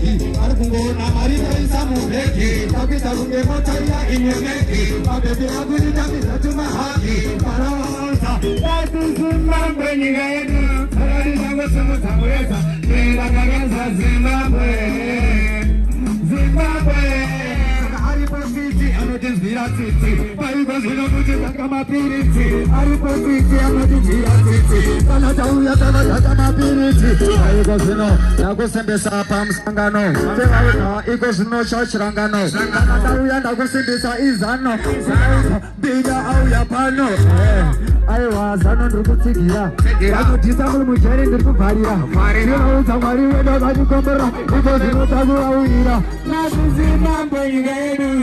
haki arikungona mari taisa mubeki takita kunge motaya inyemeki mabebe aguni takita tuma haki parawansa atu Zimbabwe nyinga yetu sarari zangu sumu samureza nila kagenza Zimbabwe Aripofiti anotinzira tsitsi paiko zvinokutika kamapiriti aripofiti anotinzira tsitsi kana tauya takatata mapiriti paiko zvino ndakusembesa pamusangano sevauta iko zvino chachirangano kana tauya ndakusembesa izano bida auya pano aiwa zano ndiri kutsigira vanodhisa muri mujeri ndiri kubvarira ndinoudza mwari wedu akatikomborera iko zvino takurauyira nasi Zimbabwe nyika yedu